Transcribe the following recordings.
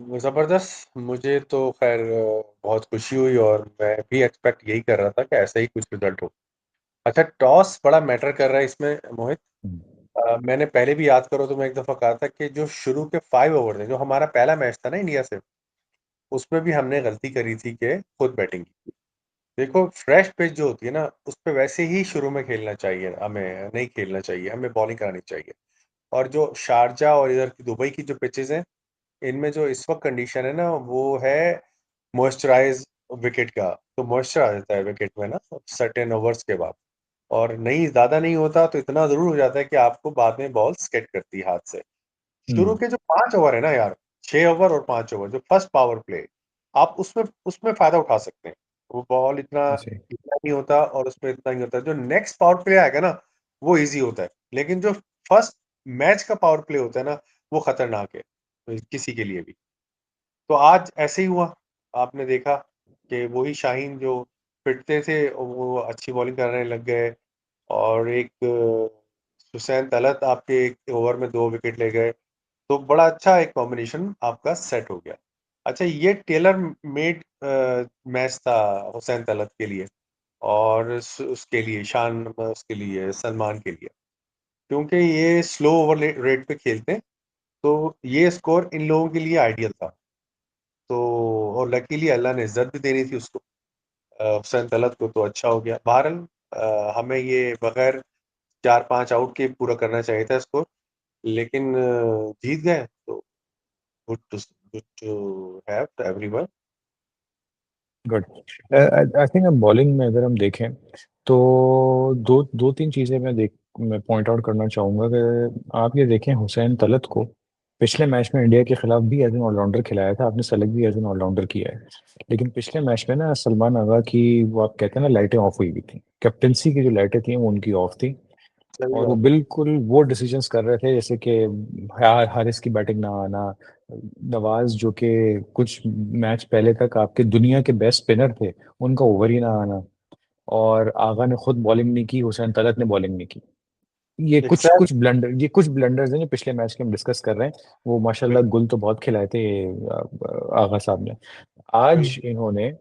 ज़बरदस्त। मुझे तो ख़ैर बहुत खुशी हुई और मैं भी एक्सपेक्ट यही कर रहा था कि ऐसा ही कुछ रिज़ल्ट हो। अच्छा, टॉस बड़ा मैटर कर रहा है इसमें मोहित। हम्म, मैंने पहले भी याद करो तो मैं एक दफ़ा कहा था कि जो शुरू के 5 ओवर थे, जो हमारा पहला मैच था ना इंडिया से, उसमें भी हमने गलती करी थी कि खुद बैटिंग की। देखो फ्रेश पिच जो होती है ना, उसपे वैसे ही शुरू में खेलना चाहिए हमें, नहीं खेलना चाहिए, हमें बॉलिंग करानी चाहिए। और जो शारजाह और इधर की दुबई की जो पिचेज़ हैं, इनमें जो इस वक़्त कंडीशन है ना, वो है मॉइस्चराइज़ विकेट का। तो मॉइस्चर आ जाता है विकेट में ना सर्टेन ओवर्स के बाद, और नहीं ज़्यादा नहीं होता तो इतना ज़रूर हो जाता है कि आपको बाद में बॉल स्किड करती है हाथ से। शुरू हम्म, के जो 5 ओवर है ना यार, 6 ओवर और 5 ओवर जो फर्स्ट पावर प्ले, आप उसमें उसमें फ़ायदा उठा सकते हैं। वो बॉल इतना ऐसे ही। इतना नहीं होता और उसमें इतना नहीं होता। जो नेक्स्ट पावर प्ले आएगा ना, वो ईज़ी होता है। लेकिन जो फर्स्ट मैच का पावर प्ले होता है ना, वो खतरनाक है, किसी के लिए भी। तो आज ऐसे ही हुआ। आपने देखा कि वही शाहीन जो पिटते थे, वो अच्छी बॉलिंग करने लग गए, और एक हुसैन तलत आपके 1 ओवर में 2 विकेट ले गए। तो बड़ा अच्छा एक कॉम्बिनेशन आपका सेट हो गया। अच्छा, ये टेलर मेड मैच था हुसैन तलत के लिए, और उसके लिए शान, उसके लिए सलमान के लिए, क्योंकि ये स्लो ओवर रेट पे खेलते हैं। तो ये स्कोर इन लोगों के लिए आइडियल था। तो और लकीली अल्लाह ने इज्जत भी देनी थी उसको, हुसैन तलत को, तो अच्छा हो गया। बहरहाल हमें ये बगैर 4-5 आउट के पूरा करना चाहिए था स्कोर, लेकिन जीत गए, तो good to have everyone. Good. I think अब बॉलिंग में अगर हम देखें तो दो दो तीन चीजें मैं पॉइंट आउट करना चाहूंगा कि आप ये देखें हुसैन तलत को पिछले मैच में इंडिया के खिलाफ भी एज एन ऑलराउंडर खिलाया था, आपने सेलेक्ट भी एज एन ऑलराउंडर किया है। लेकिन पिछले मैच में ना सलमान आगा की, वो आप कहते हैं ना, लाइटें ऑफ हुई हुई थी, कैप्टनसी की जो लाइटें थी वो उनकी ऑफ थी। सही और वो बात है। बिल्कुल वो डिसीजंस कर रहे थे जैसे कि हारिस की बैटिंग ना आना, नवाज जो कि कुछ मैच पहले तक आपके दुनिया के बेस्ट स्पिनर थे, उनका ओवर ही ना आना, और आगा ने खुद बॉलिंग नहीं की, हुसैन तलत ने बॉलिंग नहीं की। ये कुछ एक्सेप्ट। कुछ ब्लंडर ये कुछ ब्लंडर्स हैं जो पिछले मैच के हम डिस्कस कर रहे हैं। वो माशाल्लाह गुल तो बहुत खिलाए थे आगा साहब ने। आज बिल्कुल इन्होंने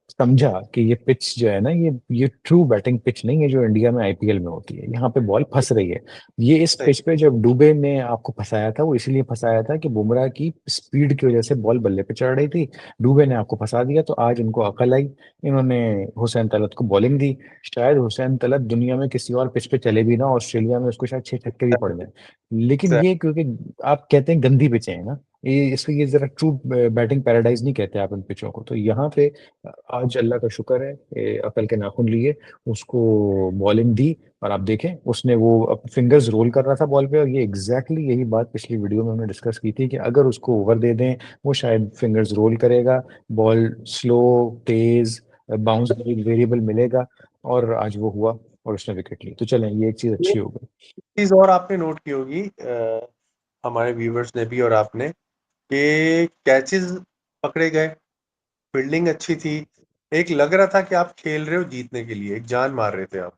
समझा कि ये पिच जो है ना, ये ट्रू बैटिंग पिच नहीं है जो इंडिया में आईपीएल में होती है, यहाँ पे बॉल फंस रही है। ये इस सही। पिच पे जब डुबे ने आपको फंसाया था, वो इसलिए फंसाया था कि बुमराह की स्पीड की वजह से बॉल बल्ले पे चढ़ रही थी। डुबे ने आपको फंसा दिया, तो आज इनको अकल आई, इन्होंने हुसैन तलत को बॉलिंग दी। शायद हुसैन तलत दुनिया में किसी और पिच पे चले भी ना, ऑस्ट्रेलिया में उसको शायद 6 छक्के भी पड़ जाए। लेकिन Exactly. ये क्योंकि आप कहते हैं गंदी पिचें हैं ना, ये जरा ट्रू बैटिंग पैराडाइज नहीं कहते आप इन पिचों को, तो यहाँ पे आज अल्लाह का शुक्र है, अकल के नाखून लिए उसको बॉलिंग दी। और आप देखें उसने वो फिंगर्स रोल कर रहा था बॉल पे, और ये यही बात पिछली वीडियो में हमने डिस्कस की थी कि अगर उसको ओवर दे दें, वो शायद फिंगर्स रोल करेगा, बॉल स्लो, तेज, बाउंस वेरिएबल मिलेगा। और आज वो हुआ और उसने विकेट ली, तो चलें ये एक चीज एक अच्छी हो गई। चीज और आपने नोट की होगी, हमारे व्यूवर्स ने भी और आपने, कि कैचेस पकड़े गए, फील्डिंग अच्छी थी। एक लग रहा था कि आप खेल रहे हो जीतने के लिए, एक जान मार रहे थे आप।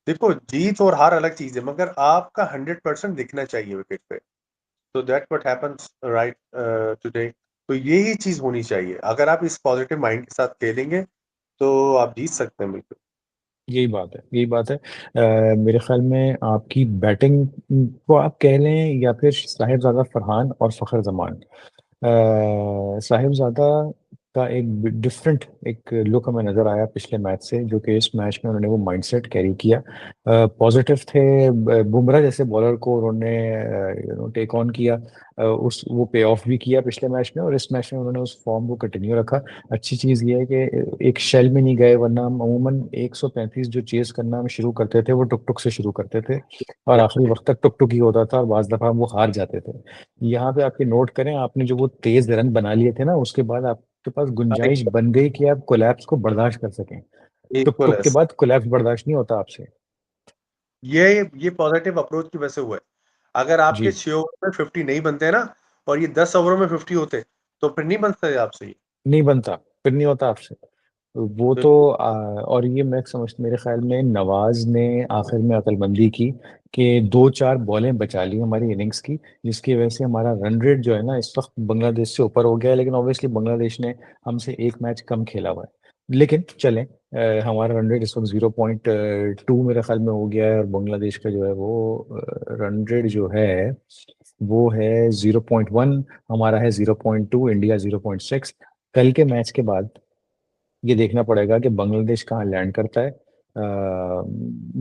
देखो जीत और हार अलग चीज है, मगर आपका 100% दिखना चाहिए विकेट पे। तो that what happens right today. तो यही चीज होनी चाहिए। अगर आप इस पॉजिटिव माइंड के साथ खेलेंगे, तो आप जीत सकते हैं बिल्कुल। यही बात है मेरे ख्याल में आपकी बैटिंग को आप कह लें या फिर साहिबजादा फरहान और फखर जमान, साहिबजादा का एक डिफरेंट एक लुक हमें नजर आया पिछले मैच से, जो कि इस मैच में उन्होंने वो माइंडसेट कैरी किया, पॉजिटिव थे। बुमराह जैसे बॉलर को उन्होंने टेक ऑन किया, उस वो पे ऑफ भी किया पिछले मैच में, और इस मैच में उन्होंने उस फॉर्म को कंटिन्यू रखा। अच्छी चीज़ ये है कि एक शेल में नहीं गए, वरना हम अमूमन 135 जो चेस करना हम शुरू करते थे वो टुक टुक से शुरू करते थे, और आखिरी वक्त तक टुक टुक ही होता था, और बाज दफा हम वो हार जाते थे। यहाँ पे आपके नोट करें, आपने जो वो तेज रन बना लिए थे ना, उसके बाद आपके पास गुंजाइश बन गई कि आप कोलैप्स को बर्दाश्त कर सकें। टुक इक्वल टुक है। के बाद कोलैप्स बर्दाश्त नहीं होता आपसे। ये ये पॉजिटिव अप्रोच की वजह से हुआ है। अगर आपके जी, 6 ओवर में 50 नहीं बनते हैं ना, और ये 10 ओवरों में 50 होते, तो फिर नहीं बनता आपसे ये। नहीं बनता, फिर नहीं होता आपसे। वो तो और ये मैं समझ, मेरे ख्याल में नवाज ने आखिर में अक्लमंदी की कि दो चार बॉलें बचा ली हमारी इनिंग्स की, जिसकी वजह से हमारा रन रेट जो है ना इस वक्त बांग्लादेश से ऊपर हो गया है। लेकिन ऑब्वियसली बांग्लादेश ने हमसे एक मैच कम खेला हुआ है। लेकिन चलें, हमारा रन रेट इस वक्त 0.2 मेरे ख्याल में हो गया है, और बांग्लादेश का जो है वो रन रेट जो है वो है 0.1, हमारा है 0.2, इंडिया 0.6। कल के मैच के बाद ये देखना पड़ेगा कि बांग्लादेश कहाँ लैंड करता है।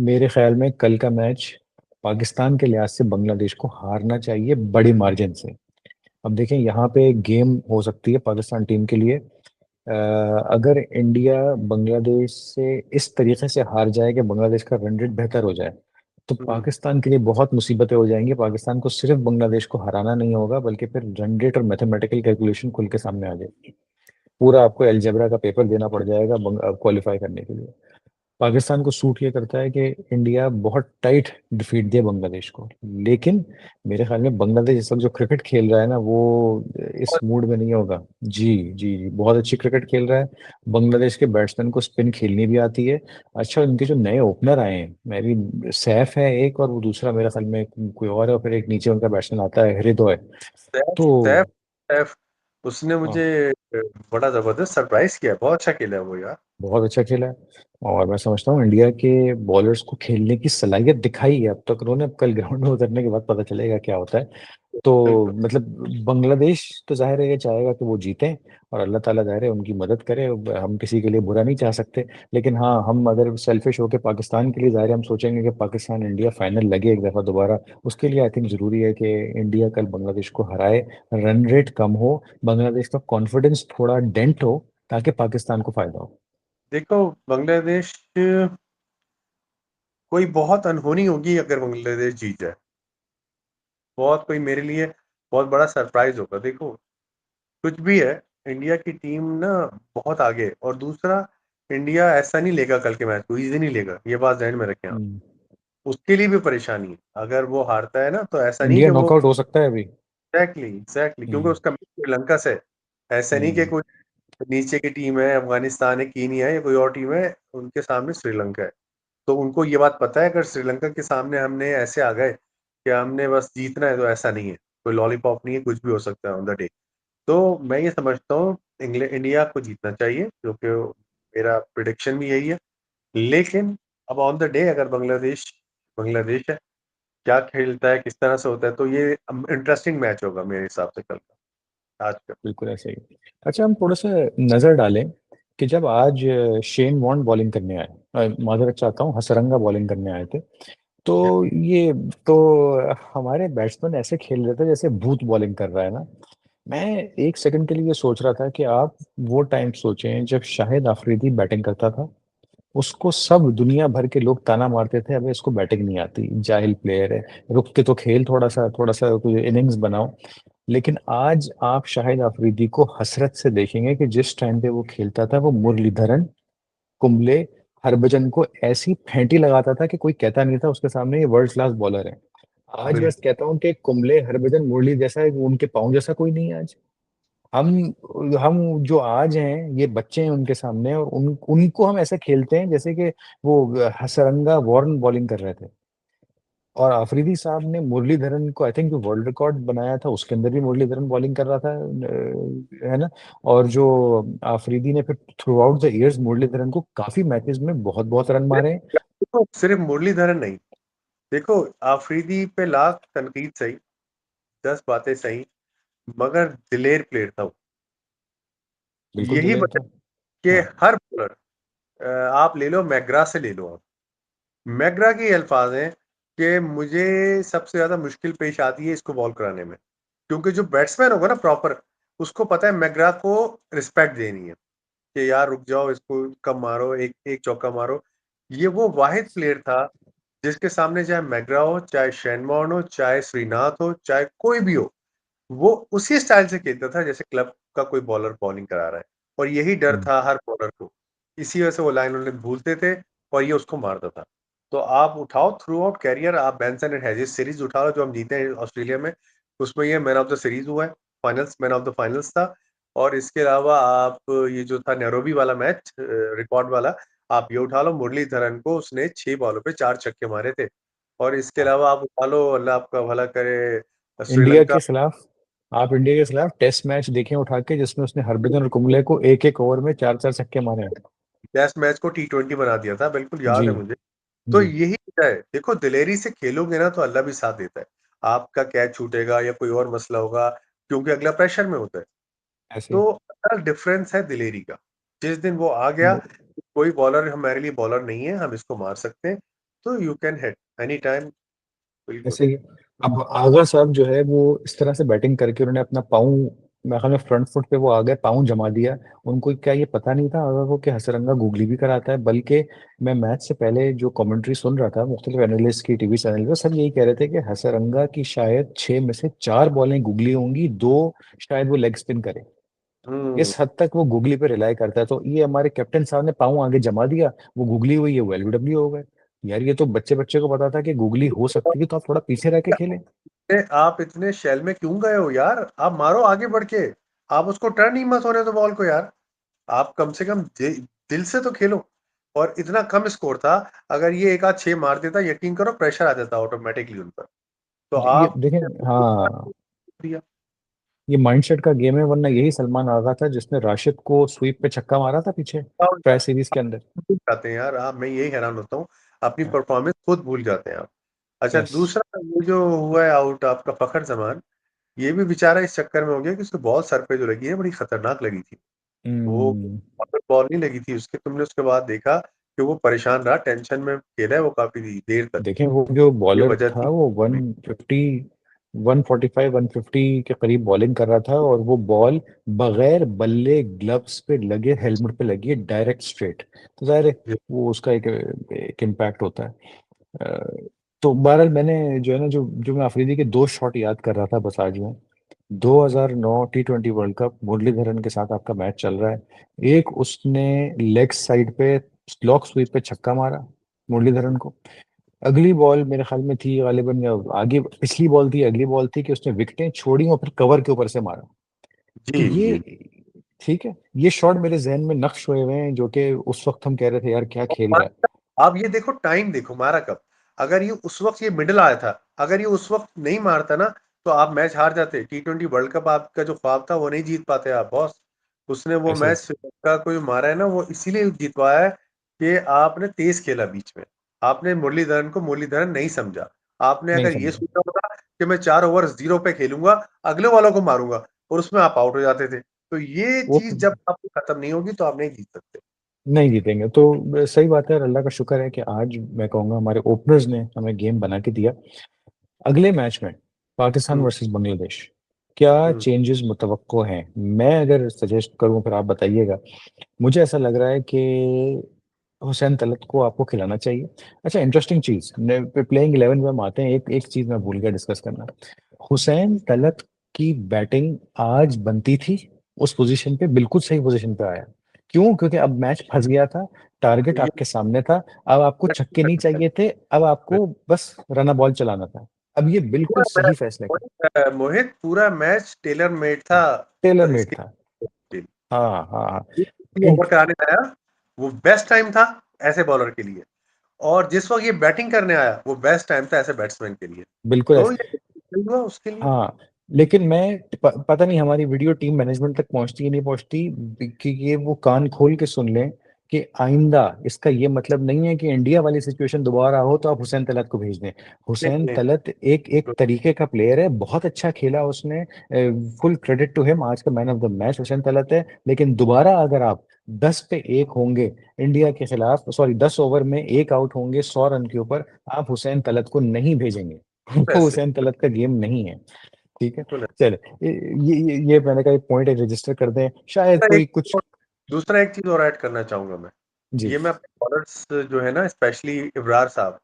मेरे ख्याल में कल का मैच पाकिस्तान के लिहाज से बांग्लादेश को हारना चाहिए बड़ी मार्जिन से। अब देखें, यहाँ पे गेम हो सकती है पाकिस्तान टीम के लिए। अगर इंडिया बांग्लादेश से इस तरीके से हार जाए कि बांग्लादेश का रन रेट बेहतर हो जाए, तो हम्म। पाकिस्तान के लिए बहुत मुसीबतें हो जाएंगी। पाकिस्तान को सिर्फ बांग्लादेश को हराना नहीं होगा, बल्कि फिर रन रेट और मैथमेटिकल कैलकुलेशन खुल के सामने आ जाएगी। पूरा आपको अलजेब्रा का पेपर देना पड़ जाएगा क्वालिफाई करने के लिए। पाकिस्तान को सूट ये करता है कि इंडिया बहुत टाइट डिफीट दे बांग्लादेश को। लेकिन मेरे ख्याल में बांग्लादेश इस वक्त जो क्रिकेट खेल रहा है ना, वो इस मूड में नहीं होगा। जी जी जी, बहुत अच्छी क्रिकेट खेल रहा है। बांग्लादेश के बैट्समैन को स्पिन खेलनी भी आती है। अच्छा, उनके जो नए ओपनर आए हैं, मैं भी, सैफ है एक, और वो दूसरा मेरे ख्याल में कोई और है, और फिर एक नीचे उनका बैट्समैन आता है हृदय। सैफ तो सैफ सैफ उसने हाँ, मुझे बड़ा जबरदस्त सरप्राइज किया, बहुत अच्छा खेला है वो यार। बहुत अच्छा खेला है। और मैं समझता हूँ इंडिया के बॉलर्स को खेलने की सलाहियत दिखाई है अब तक उन्होंने। अब कल ग्राउंड में उतरने के बाद पता चलेगा क्या होता है। तो बिल्कुल। मतलब बांग्लादेश तो जाहिर है ये चाहेगा कि वो जीते, और अल्लाह ताला जाहिर है उनकी मदद करे। हम किसी के लिए बुरा नहीं चाह सकते। लेकिन हाँ, हम अगर सेल्फिश होकर पाकिस्तान के लिए जाहिर है हम सोचेंगे कि पाकिस्तान इंडिया फाइनल लगे एक दफ़ा दोबारा। उसके लिए आई थिंक ज़रूरी है कि इंडिया कल बांग्लादेश को हराए, रन रेट कम हो, बांग्लादेश का कॉन्फिडेंस थोड़ा डेंट हो, ताकि पाकिस्तान को फायदा हो। देखो, बांग्लादेश कोई बहुत अनहोनी होगी अगर बांग्लादेश जीत जाए। बहुत कोई मेरे लिए बहुत बड़ा सरप्राइज होगा। देखो, कुछ भी है, इंडिया की टीम ना बहुत आगे है। और दूसरा, इंडिया ऐसा नहीं लेगा कल के मैच को, इजी नहीं लेगा, ये बात ध्यान में रखें आप। हम्म। उसके लिए भी परेशानी है। अगर वो हारता है ना, तो ऐसा नहीं इंडिया कि वो, नॉकआउट हो सकता है अभी। एग्जैक्टली एग्जैक्टली, क्योंकि हम्म। उसका मैच श्रीलंका से है। ऐसा नहीं कि हम्म। कुछ नीचे की टीम है, अफगानिस्तान है, कीनिया है, या कोई और टीम है, उनके सामने श्रीलंका है। तो उनको ये बात पता है, अगर श्रीलंका के सामने हमने ऐसे आ गए कि हमने बस जीतना है, तो ऐसा नहीं है, कोई लॉलीपॉप नहीं है, कुछ भी हो सकता है ऑन द डे। तो मैं ये समझता हूँ इंडिया को जीतना चाहिए, जो कि मेरा प्रिडिक्शन भी यही है। लेकिन अब ऑन द डे अगर बांग्लादेश बांग्लादेश है, क्या खेलता है, किस तरह से होता है, तो ये इंटरेस्टिंग मैच होगा मेरे हिसाब से कल का, आज का। बिल्कुल ऐसे ही। अच्छा, हम थोड़ा सा नजर डालें कि जब आज शेन वॉर्न बॉलिंग करने आए, माजरत चाहता हूँ, हसरंगा बॉलिंग करने आए थे, तो ये, तो हमारे बैट्समैन ऐसे खेल रहे थे जैसे भूत बॉलिंग कर रहा है ना। मैं एक सेकंड के लिए सोच रहा था कि आप वो टाइम सोचें जब शाहिद अफरीदी बैटिंग करता था। उसको सब दुनिया भर के लोग ताना मारते थे, अबे इसको बैटिंग नहीं आती, जाहिल प्लेयर है, रुक के तो खेल, थोड़ा सा कुछ इनिंग्स बनाओ। लेकिन आज आप शाहिद अफरीदी को हसरत से देखेंगे कि जिस टाइम पे वो खेलता था, वो मुरलीधरन, कुंबले, हरभजन को ऐसी फेंटी लगाता था कि कोई कहता नहीं था उसके सामने ये वर्ल्ड क्लास बॉलर है। आज बस बिल्कुल। कहता हूँ कि कुंबले, हरभजन, मुरली जैसा है, उनके पाँव जैसा कोई नहीं है आज। हम हम जो आज हैं ये बच्चे हैं उनके सामने, और उनको हम ऐसे खेलते हैं जैसे कि वो हसरंगा वॉर्न बॉलिंग कर रहे थे। और आफरीदी साहब ने मुरलीधरन को, आई थिंक जो वर्ल्ड रिकॉर्ड बनाया था उसके अंदर भी मुरलीधरन बॉलिंग कर रहा था, है ना। और जो आफरीदी ने फिर throughout the years Muralitharan को काफी मैचेस में बहुत बहुत रन मारे हैं। देखो, सिर्फ मुरलीधरन नहीं, देखो, आफरीदी पे लाख तनकीद सही, 10 बातें सही, मगर दिलेर प्लेयर था वो। बिल्कुल यही दिलेर वजह था। कि हाँ। हर बॉलर, आप ले लो मैग्रा से, ले लो आप, मैग्रा के अल्फाज हैं कि मुझे सबसे ज्यादा मुश्किल पेश आती है इसको बॉल कराने में। क्योंकि जो बैट्समैन होगा ना प्रॉपर, उसको पता है मैग्रा को रिस्पेक्ट देनी है, कि यार रुक जाओ, इसको कम मारो, एक एक चौका मारो। ये वो वाहिद प्लेयर था जिसके सामने चाहे मैग्रा हो, चाहे शेनवॉर्न हो, चाहे श्रीनाथ हो, चाहे कोई भी हो, वो उसी स्टाइल से खेलता था जैसे क्लब का कोई बॉलर बॉलिंग करा रहा है। और यही डर हम्म। था हर बॉलर को। इसी वजह से वो लाइन उन्हें भूलते थे और ये उसको मारता था। तो आप उठाओ थ्रू आउट कैरियर, आप बेंसन एंड हैजिस सीरीज उठा लो जो हम जीते हैं ऑस्ट्रेलिया में, उसमें ये मैन ऑफ द सीरीज हुआ है, finals man of the finals था। और इसके अलावा आप ये जो था नैरोबी वाला मैच रिकॉर्ड वाला, आप ये उठा लो, मुरलीधरन को उसने 6 बॉलों पे 4 छक्के मारे थे। और इसके अलावा आप उठा लो, अल्लाह आपका भला करे, इंडिया श्रीलंका के खिलाफ आप इंडिया के खिलाफ टेस्ट मैच देखें उठा के, जिसमें उसने हरभजन और कुंबले को एक एक ओवर में चार चार छक्के मारे हैं। टेस्ट मैच को टी20 बना दिया था, बिल्कुल याद जी है मुझे। तो जी। यही वजह है, देखो दिलेरी से खेलोगे ना तो अल्लाह भी साथ देता है। आपका कैच छूटेगा या कोई और मसला होगा, क्योंकि अगला प्रेशर में होता है। ऐसे ही। तो डिफरेंस है दिलेरी का। जिस दिन वो आ गया, कोई बॉलर हमारे लिए बॉलर नहीं है, हम इसको मार सकते हैं, तो you can hit any time. बिल्कुल। ऐसे ही। अब आगा साहब जो है वो इस तरह से बैटिंग करके उन्होंने अपना पाँव, मेरे ख्याल में फ्रंट फुट पे वो आ गए, पाँव जमा दिया। उनको क्या ये पता नहीं था आगा को कि हसरंगा गूगली भी कराता है? बल्कि मैं मैच से पहले जो कमेंट्री सुन रहा था मुख्तलिफ एनालिस्ट की टीवी चैनल पे, सब यही कह रहे थे कि हसरंगा की शायद 6 में से 4 बॉलें गूगली होंगी, 2 शायद वो लेग स्पिन करे। हम्म। इस हद तक वो गूगली पे रिलाई करता है। तो ये हमारे कैप्टन साहब ने पाँव आगे जमा दिया, वो गूगली हुई है, वो एलबीडब्ल्यू हो गए। यार ये तो बच्चे बच्चे को पता था कि गूगली हो सकती है, तो आप थोड़ा पीछे रह के खेलें। आप इतने शैल में क्यों गए हो यार? आप मारो आगे बढ़ के। आप उसको टर्न ही मत होने दो बॉल को यार। आप कम से कम दिल से तो खेलो। और इतना कम स्कोर था, अगर ये एक आध 6 मार देता, यकीन करो प्रेशर आ जाता ऑटोमेटिकली उन पर। तो ये आप देखें, हाँ, दिया। ये माइंडसेट का गेम है, वरना यही सलमान आगा था जिसने राशिद को स्वीप पे छक्का मारा था पीछे ट्राई सीरीज के अंदर। भूल जाते हैं यार आप, मैं यही हैरान होता हूँ। अपनी परफॉर्मेंस खुद भूल जाते हैं आप। अच्छा, यस। दूसरा ये जो हुआ है आउट आपका फखर जमान, ये भी बेचारा इस चक्कर में हो गया कि उसको बॉल सर पे जो लगी है बड़ी खतरनाक लगी थी। वो हम्म। बॉल नहीं लगी थी उसके, तुमने उसके बाद देखा कि वो परेशान रहा, टेंशन में खेला है वो काफी देर तक। देखें वो जो ये बॉलर वजह था थी। वो 150, 145, 150 के करीब बॉलिंग कर रहा था, और वो बॉल बगैर बल्ले ग्लव्स पे लगे, हेलमेट पे लगी है, डायरेक्ट स्ट्रेट। तो जाहिर है वो उसका एक इम्पैक्ट होता है। अ, तो बहरहाल मैंने जो है ना, जो जो मैं अफरीदी के 2 शॉट याद कर रहा था बस आज में। 2009 T20 वर्ल्ड कप, मुरलीधरन के साथ आपका मैच चल रहा है। एक उसने लेग साइड पे स्लॉक स्वीप पे छक्का मारा मुरलीधरन को। अगली बॉल मेरे ख्याल में थी गालिबन, या आगे पिछली बॉल थी, अगली बॉल थी कि उसने विकेटें छोड़ी और फिर कवर के ऊपर से मारा। तो जी ये जी। ठीक है, ये शॉट मेरे जहन में नक्श हुए हुए हैं, जो कि उस वक्त हम कह रहे थे यार क्या खेल रहा है। आप ये देखो, टाइम देखो मारा कब। अगर ये उस वक्त ये मिडिल आया था, अगर ये उस वक्त नहीं मारता ना, तो आप मैच हार जाते। T20 वर्ल्ड कप आपका जो ख्वाब था वो नहीं जीत पाते आप बॉस। उसने वो ऐसे मैच श्रीलंका को जो मारा है ना, वो इसीलिए जीतवाया है कि आपने तेज खेला बीच में। आपने मुरलीधरन को मुरलीधरन नहीं समझा। आपने नहीं अगर ये समझा। सोचा होता कि मैं 4 ओवर 0 पे खेलूंगा, अगले वालों को मारूंगा, और उसमें आप आउट हो जाते थे। तो ये वो चीज जब आपकी खत्म नहीं होगी तो आप नहीं जीत सकते। नहीं जीतेंगे तो सही बात है, और अल्लाह का शुक्र है कि आज मैं कहूंगा हमारे ओपनर्स ने हमें गेम बना के दिया। अगले मैच में पाकिस्तान हम्म। वर्सेस बांग्लादेश, क्या हम्म। चेंजेस मुतवक्को हैं? मैं अगर सजेस्ट करूं फिर आप बताइएगा। मुझे ऐसा लग रहा है कि हुसैन तलत को आपको खिलाना चाहिए। अच्छा, इंटरेस्टिंग चीज, प्लेइंग 11 में हम आते हैं, एक एक चीज मैं भूल गया डिस्कस करना। हुसैन तलत की बैटिंग आज बनती थी, उस पोजीशन पे बिल्कुल सही पोजीशन पे आया। क्यों? क्योंकि अब मैच फंस गया था, टारगेट ये आपके सामने था। अब आपको छक्के नहीं चाहिए थे, अब आपको बस रना बॉल चलाना था। अब ये बिल्कुल पूरा सही मैच, फैसले का मोहित पूरा मैच टेलर मेड था। टेलर मेड इसके था। लिए हाँ हाँ। ओवर कराने आया, वो बेस्ट टाइम था ऐसे बॉलर के लिए। और जिस वक्त ये बैटिंग करने आया, वो बेस्ट टाइम था ऐसे बैट्समैन के लिए। बिल्कुल तो ऐसे। ये सही हुआ उसके लिए। हाँ, लेकिन मैं पता नहीं हमारी वीडियो टीम मैनेजमेंट तक पहुंचती है नहीं पहुंचती, कि ये वो कान खोल के सुन लें कि आइंदा इसका ये मतलब नहीं है कि इंडिया वाली सिचुएशन दोबारा हो तो आप हुसैन तलत को भेज दें। नहीं, हुसैन नहीं, तलत एक एक तरीके का प्लेयर है, बहुत अच्छा खेला उसने, फुल क्रेडिट टू हिम, आज का man of the match Hussain Talat है। लेकिन दोबारा अगर आप 10 पे 1 होंगे इंडिया के खिलाफ, सॉरी 10 ओवर में 1 आउट होंगे 100 रन के ऊपर, आप हुसैन तलत को नहीं भेजेंगे। वो ऐसे हुसैन तलत का गेम नहीं है। ठीक है। बिल्कुल ऐसे। चले, ये मैंने कहा एक पॉइंट रजिस्टर कर दें, शायद दूसरा कोई एक कुछ। दूसरा एक चीज और ऐड करना चाहूंगा मैं। जी। ये मैं अपने बॉलर्स जो है ना, स्पेशली इब्रार साहब,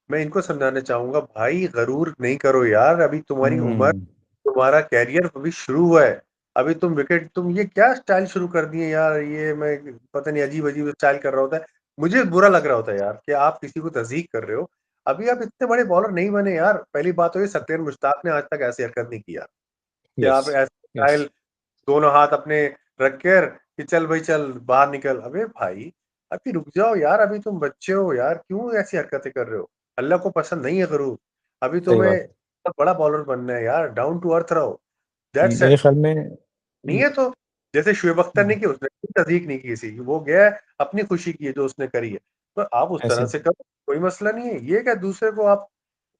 मैं इनको समझाना चाहूंगा, भाई गरूर नहीं करो यार। अभी तुम्हारी उम्र, हम्म। तुम्हारा कैरियर अभी शुरू हुआ है। अभी तुम विकेट, तुम ये क्या स्टाइल शुरू कर दिए यार? ये मैं पता नहीं, अजीब अजीब स्टाइल कर रहा होता है। मुझे बुरा लग रहा होता है यार कि आप किसी को तज़ीक कर रहे हो। अभी आप इतने बड़े बॉलर नहीं बने यार। पहली बात तो ये, सत्येंद्र मुश्ताक ने आज तक ऐसी हरकत नहीं किया कि यस आप ऐसे यस। स्टाइल, दोनों हाथ अपने रख कर कि चल भाई चल बाहर निकल। अबे भाई अभी रुक जाओ यार, अभी तुम बच्चे हो यार, क्यों ऐसी हरकतें कर रहे हो? अल्लाह को पसंद नहीं है करूँ। अभी सही तुम्हें बात। बहुत बड़ा बॉलर बनना है यार, डाउन टू अर्थ रहो। दैट्स मेरे इट। ख्याल में नहीं है तो जैसे शुएब अख्तर ने की, उसने कोई तस्दीक नहीं की किसी की, वो गया है, अपनी खुशी की है जो उसने करी है। तो आप उस तरह ऐसे से करो, कोई मसला नहीं है। ये क्या दूसरे को आप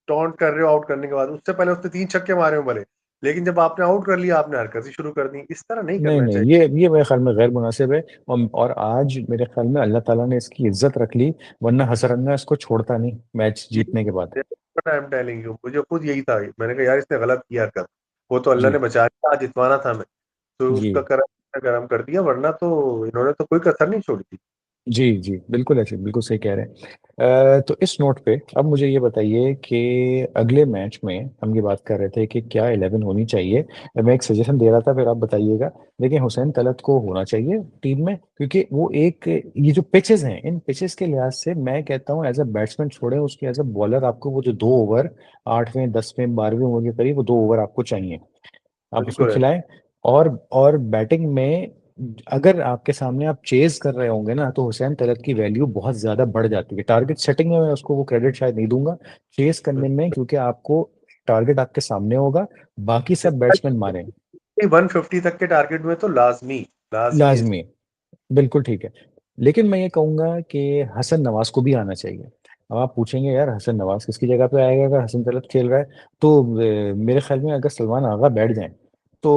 टॉन्ट कर रहे हो आउट करने के बाद? उससे पहले उसने 3 छक्के मारे हो भले, लेकिन जब आपने आउट कर लिया आपने हरकत ही शुरू कर दी। इस तरह नहीं नहीं करना नहीं, चाहिए। ये मेरे ख्याल में गैर मुनासिब है। और आज मेरे ख्याल में अल्लाह ताला ने इसकी इज्जत रख ली, वरना हसरंगा इसको छोड़ता नहीं मैच ये जीतने के बाद। आई एम टेलिंग यू, मुझे खुद यही था। मैंने कहा यार इसने गलत किया हरकत। वो तो अल्लाह जी ने बचा लिया, आज जितवाना था हमें, तो जी उसका करम कर दिया, वरना तो इन्होंने तो कोई कसर नहीं छोड़ी थी। जी जी, बिल्कुल ऐसे, बिल्कुल सही कह रहे हैं। तो इस नोट पे अब मुझे ये बताइए कि अगले मैच में हम ये बात कर रहे थे कि क्या 11 होनी चाहिए। मैं एक सजेशन दे रहा था, फिर आप बताइएगा। देखिए, हुसैन तलत को होना चाहिए टीम में, क्योंकि वो एक, ये जो पिचेस हैं, इन पिचेस के लिहाज से मैं कहता हूँ एज अ बैट्समैन छोड़े, उसके एज अ बॉलर आपको वो जो 2 ओवर 8वें 10वें 12वें ओवर के करीब वो 2 ओवर आपको चाहिए, आप उसको बिल्कुल है। खिलाएं। और बैटिंग में अगर आपके सामने आप चेज कर रहे होंगे ना, तो हुसैन तलत की वैल्यू बहुत ज्यादा बढ़ जाती है। टारगेट सेटिंग में मैं उसको वो क्रेडिट शायद नहीं दूंगा, चेज करने में, क्योंकि आपको टारगेट आपके सामने होगा, बाकी सब बैट्समैन मारें। 150 तक के टारगेट में तो लाजमी, लाजमी लाजमी, बिल्कुल ठीक है। लेकिन मैं ये कहूंगा कि हसन नवाज को भी आना चाहिए। अब आप पूछेंगे यार हसन नवाज किसकी जगह पे आएगा अगर हसन तलत खेल रहा है, तो मेरे ख्याल में अगर सलमान आगा बैठ जाए तो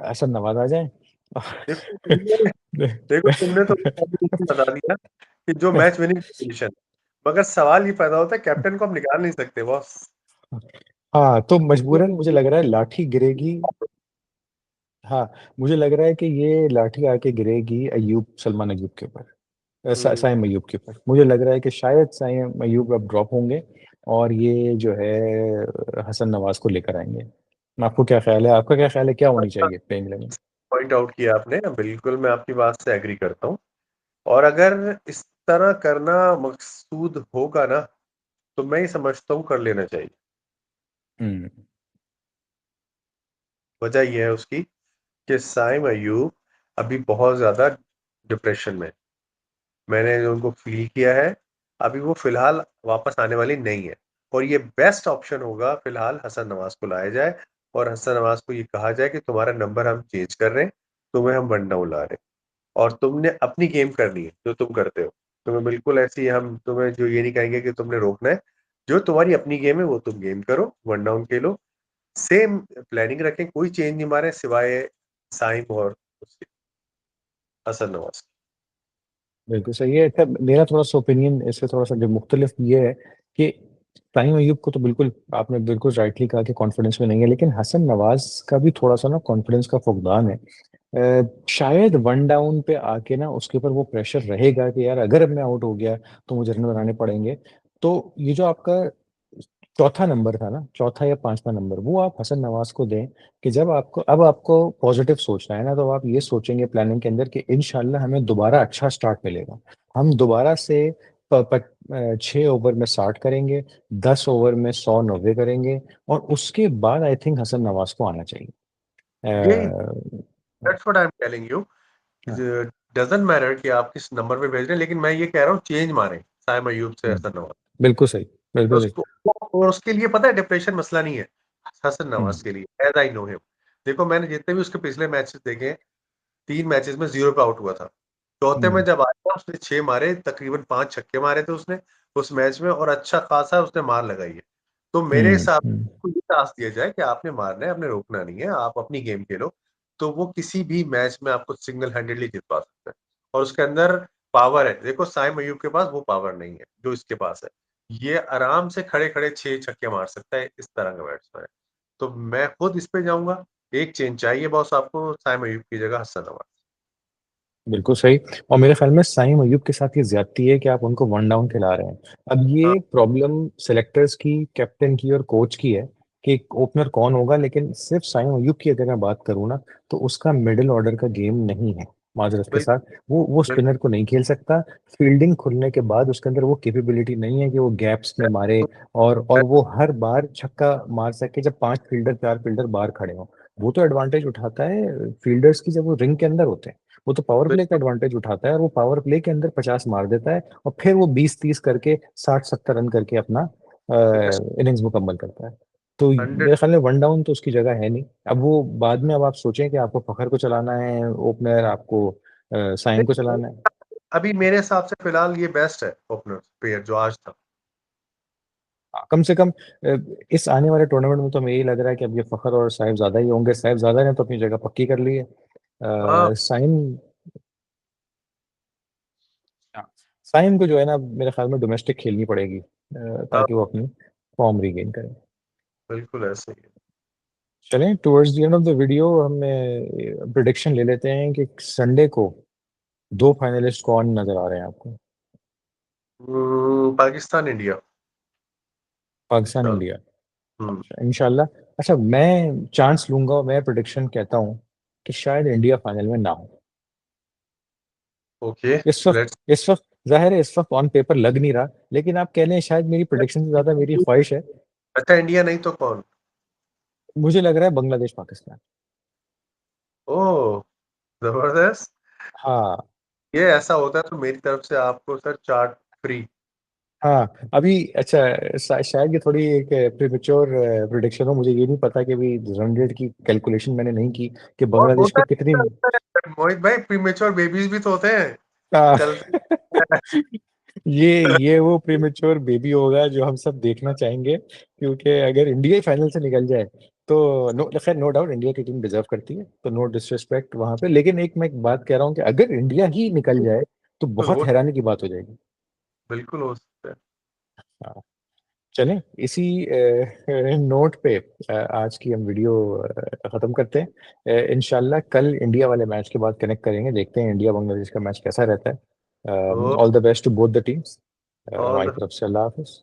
हसन नवाज आ जाए। देखो तुमने तो कॉम्बिनेशन बता दिया कि जो मैच विनिंग पोजीशन, मगर सवाल ये पैदा होता है कैप्टन को हम निकाल नहीं सकते बॉस। हाँ, तो मजबूरन मुझे लग रहा है लाठी गिरेगी। हाँ, मुझे लग रहा है कि ये लाठी आके गिरेगी अयूब, सलमान अयूब के ऊपर, हम्म, साइम अयूब के ऊपर। मुझे लग रहा है कि शायद साइम अयूब अब ड्रॉप होंगे और ये जो है हसन नवाज को लेकर आएंगे। आपको क्या ख्याल है, आपका क्या ख्याल है, क्या होनी अच्छा चाहिए प्लेइंग 11? पॉइंट आउट किया आपने, बिल्कुल मैं आपकी बात से एग्री करता हूँ। और अगर इस तरह करना मकसूद होगा ना, तो मैं ही समझता हूँ कर लेना चाहिए। हम्म वजह यह है उसकी कि साइम अयूब अभी बहुत ज्यादा डिप्रेशन में है। मैंने उनको फील किया है। अभी वो फिलहाल वापस आने वाली नहीं है। और ये बेस्ट ऑप्शन होगा फिलहाल हसन नवाज को लाया जाए, और हसन नवाज को ये कहा जाए कि तुम्हारा नंबर हम चेंज कर रहे हैं, तुम्हें हम वन डाउन ला रहे हैं, और तुमने अपनी गेम करनी है जो तुम करते हो। तुम्हें बिल्कुल ऐसी, हम तुम्हें जो ये नहीं कहेंगे कि तुमने रोकना है। जो तुम्हारी अपनी गेम है वो तुम गेम करो, वन डाउन खेलो। सेम प्लानिंग रखें, कोई चेंज नहीं मारे सिवाय साइम और उसके हसन नवाज बिल्कुल सही है। अच्छा, मेरा थोड़ा सा ओपिनियन इससे थोड़ा सा जो मुख्तलिफ ये है कि ताइम अयूब को तो बिल्कुल आपने बिल्कुल राइटली कहा कि कॉन्फिडेंस में नहीं है, लेकिन हसन नवाज का भी थोड़ा सा ना कॉन्फिडेंस का फुकदान है। शायद वन डाउन पे आके ना उसके ऊपर वो प्रेशर रहेगा कि यार अगर अब मैं आउट हो गया तो मुझे रन बनाने पड़ेंगे। तो ये जो आपका चौथा नंबर था ना, चौथा या पांचवा नंबर, वो आप हसन नवाज को दें कि जब आपको, अब आपको पॉजिटिव सोचना है ना, तो आप ये सोचेंगे प्लानिंग के अंदर कि इंशाल्लाह हमें दोबारा अच्छा स्टार्ट मिलेगा। हम दोबारा से 6 ओवर में 60 करेंगे, 10 ओवर में 100 90 करेंगे, और उसके बाद आई थिंक हसन नवाज को आना चाहिए। यही, uh, that's what I am telling you. हाँ, डजंट मैटर कि आप किस नंबर पे भेज रहे हैं, लेकिन मैं ये कह रहा हूँ चेंज मारें साइम अयूब से हम्म, हसन नवाज। बिल्कुल सही, और बिल्कुल सही। उसको, और उसके लिए पता है डिप्रेशन मसला नहीं है हसन हम्म नवाज के लिए, एज आई नो हिम। देखो मैंने जितने भी उसके पिछले मैचेस देखे हैं, 3 मैचेस में 0 पे आउट हुआ था। चौथे में हम्म जब आया उसने 6 मारे, तकरीबन 5 छक्के मारे थे उसने उस मैच में, और अच्छा खासा उसने मार लगाई है। तो मेरे हिसाब हम्म। से ये टास्क दिया जाए कि आपने मारना है, आपने रोकना नहीं है, आप अपनी गेम खेलो। तो वो किसी भी मैच में आपको सिंगल हैंडेडली जितवा सकता है। और उसके अंदर पावर है, देखो साइम अयूब के पास वो पावर नहीं है जो इसके पास है। ये आराम से खड़े खड़े 6 छक्के मार सकता है, इस तरह का बैट्समैन है। तो मैं खुद इस पे जाऊंगा। एक चेंज चाहिए बॉस आपको, साइम अयूब की जगह हसन नवाज। बिल्कुल सही। और मेरे ख्याल में साइम अयूब के साथ ये ज्यादती है कि आप उनको वन डाउन खिला रहे हैं। अब हाँ ये प्रॉब्लम सेलेक्टर्स की, कैप्टन की और कोच की है कि ओपनर कौन होगा, लेकिन सिर्फ साइम अयूब की अगर मैं बात करूँ ना, तो उसका मिडिल ऑर्डर का गेम नहीं है, माजरत के साथ। बिल्कुल वो बिल्कुल। स्पिनर को नहीं खेल सकता। फील्डिंग खुलने के बाद उसके अंदर वो कैपेबिलिटी नहीं है कि वो गैप्स में मारे और वो हर बार छक्का मार सके जब 5 फील्डर 4 फील्डर बाहर खड़े हों। वो तो एडवांटेज उठाता है फील्डर्स की जब वो रिंग के अंदर होते हैं। वो तो पावर प्ले का बिल्कुल एडवांटेज उठाता है और वो पावर प्ले के अंदर 50 मार देता है और फिर वो 20-30 करके 60-70 रन करके अपना इनिंग्स मुकम्मल करता है। तो हंड्रेड। मेरे ख्याल में वन डाउन तो उसकी जगह है नहीं। अब वो बाद में, अब आप सोचें कि आपको फखर को चलाना है ओपनर, आपको साइम को चलाना है। अभी मेरे हिसाब से फिलहाल ये बेस्ट है ओपनर पेयर जो आज था। कम से कम इस आने वाले टूर्नामेंट में तो हमें यही लग रहा है कि अब ये फखर और साहिब ज्यादा ही होंगे। साहिब ज्यादा ने तो अपनी जगह पक्की कर ली है। हाँ साइम, हाँ, साइम को जो है ना मेरे ख्याल में डोमेस्टिक खेलनी पड़ेगी हाँ, ताकि वो अपनी फॉर्म रीगेन करे। बिल्कुल ऐसे ही है। चलें, towards the end of the video हम प्रिडिक्शन ले लेते हैं कि संडे को दो फाइनलिस्ट कौन नजर आ रहे हैं आपको। पाकिस्तान इंडिया। पाकिस्तान चल। इंडिया। हम्म। अच्छा, इंशाल्लाह। अच्छा, मैं चांस लूंगा और मैं प्रिडिक्शन कहता हूँ कि शायद इंडिया फाइनल में ना हो। ओके। लेट्स। इस वक्त जाहिर है, इस वक्त ऑन पेपर लग नहीं रहा, लेकिन आप कह लें शायद मेरी प्रिडिक्शन से ज्यादा मेरी ख्वाहिश है। अच्छा इंडिया नहीं तो कौन? मुझे लग रहा है बांग्लादेश पाकिस्तान। ओह, जबरदस्त। हाँ। ये ऐसा होता है तो मेरी तरफ से आपको सर चार्ट फ्री। हाँ अभी अच्छा, शायद ये थोड़ी एक प्रीमेच्योर प्रिडिक्शन हो, मुझे ये नहीं पता कि अभी रन रेट की कैलकुलेशन मैंने नहीं की कि और बांग्लादेश होता पे कितनी। है मोहित भाई, प्रीमेच्योर बेबीज भी तो होते हैं। आ, चलते हैं। ये वो प्रीमेच्योर बेबी होगा जो हम सब देखना चाहेंगे, क्योंकि अगर इंडिया ही फाइनल से निकल जाए तो नो, खैर नो डाउट इंडिया की टीम डिजर्व करती है, तो नो डिसरिस्पेक्ट वहां पे, लेकिन एक मैं एक बात कह रहा हूँ कि अगर इंडिया ही निकल जाए तो बिल्कुल बहुत हो, हैरानी की बात हो जाएगी। बिल्कुल हो सकता है। हाँ, चलें इसी नोट पे आज की हम वीडियो खत्म करते हैं। इंशाल्लाह कल इंडिया वाले मैच के बाद कनेक्ट करेंगे, देखते हैं इंडिया बांग्लादेश का मैच कैसा रहता है। तो all the best to both the teams. All हमारी द तरफ से अल्लाह हाफिज।